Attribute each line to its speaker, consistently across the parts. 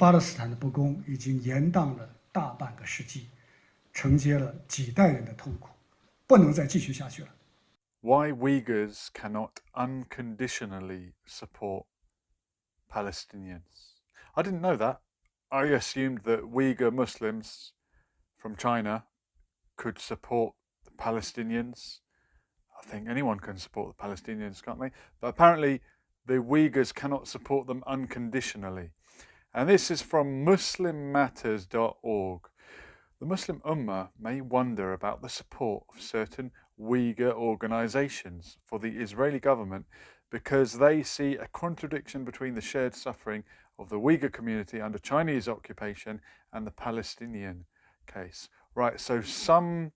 Speaker 1: 巴勒斯坦的不公已经延宕了大半个世纪，承接了几代人的痛苦，不能再继续下去了。
Speaker 2: Why Uyghurs cannot unconditionally support Palestinians? I didn't know that. I assumed that Uyghur Muslims from China could support the Palestinians. I think anyone can support the Palestinians, can't they? But apparently the Uyghurs cannot support them unconditionally. And this is from muslimmatters.org. The Muslim Ummah may wonder about the support of certain Uyghur organizations for the Israeli government because they see a contradiction between the shared suffering of the Uyghur community under Chinese occupation and the Palestinian case. Right, so some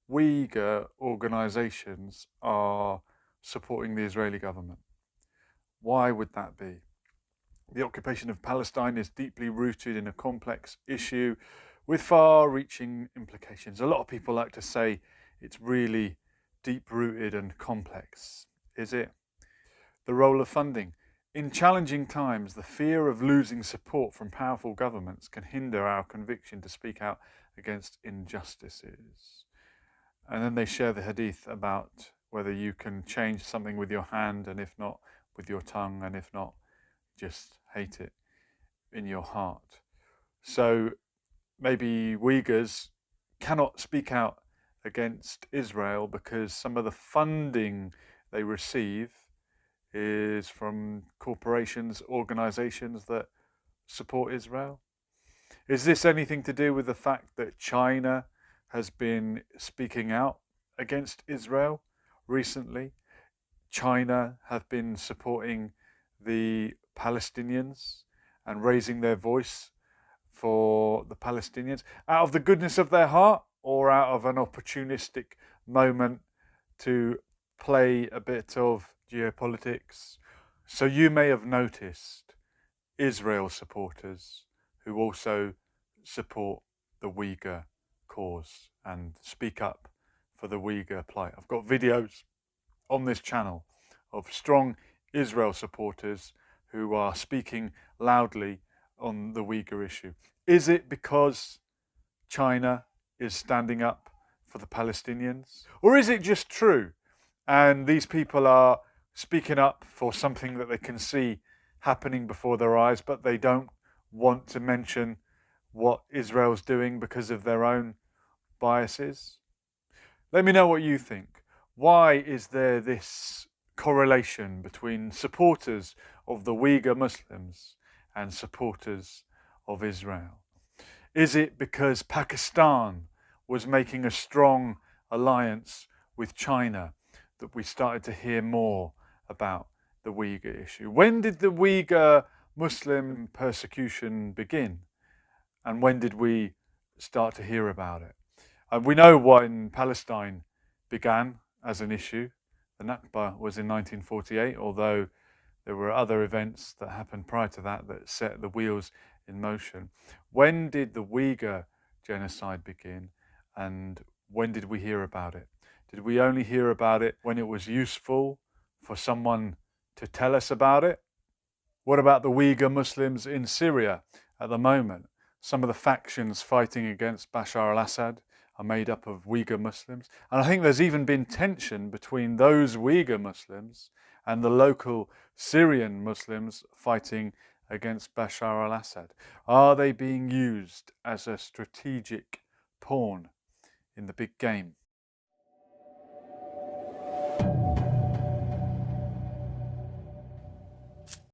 Speaker 2: Uyghur organizations are supporting the Israeli government. Why would that be? The occupation of Palestine is deeply rooted in a complex issue with far-reaching implications. A lot of people like to say it's really deep-rooted and complex. Is it? The role of funding. In challenging times, the fear of losing support from powerful governments can hinder our conviction to speak out against injustices. And then they share the hadith about whether you can change something with your hand, and if not, with your tongue, and if not, just hate it in your heart. So maybe Uyghurs cannot speak out against Israel because some of the funding they receive is from corporations, organizations that support Israel. Is this anything to do with the fact that China has been speaking out against Israel recently? China have been supporting the Palestinians and raising their voice for the Palestinians out of the goodness of their heart or out of an opportunistic moment to play a bit of geopolitics. So you may have noticed Israel supporters who also support the Uyghur cause and speak up for the Uyghur plight. I've got videos on this channel of strong Israel supporters who are speaking loudly on the Uyghur issue. Is it because China is standing up for the Palestinians? Or is it just true and these people are speaking up for something that they can see happening before their eyes, but they don't want to mention what Israel's doing because of their own biases? Let me know what you think. Why is there this correlation between supporters of the Uyghur Muslims and supporters of Israel? Is it because Pakistan was making a strong alliance with China that we started to hear more about the Uyghur issue? When did the Uyghur Muslim persecution begin? And when did we start to hear about it? We know when Palestine began as an issue. The Nakba was in 1948, although there were other events that happened prior to that that set the wheels in motion. When did the Uyghur genocide begin, and when did we hear about it? Did we only hear about it when it was useful for someone to tell us about it? What about the Uyghur Muslims in Syria at the moment? Some of the factions fighting against Bashar al-Assad are made up of Uyghur Muslims. And I think there's even been tension between those Uyghur Muslims and the local Syrian Muslims fighting against Bashar al-Assad. Are they being used as a strategic pawn in the big game?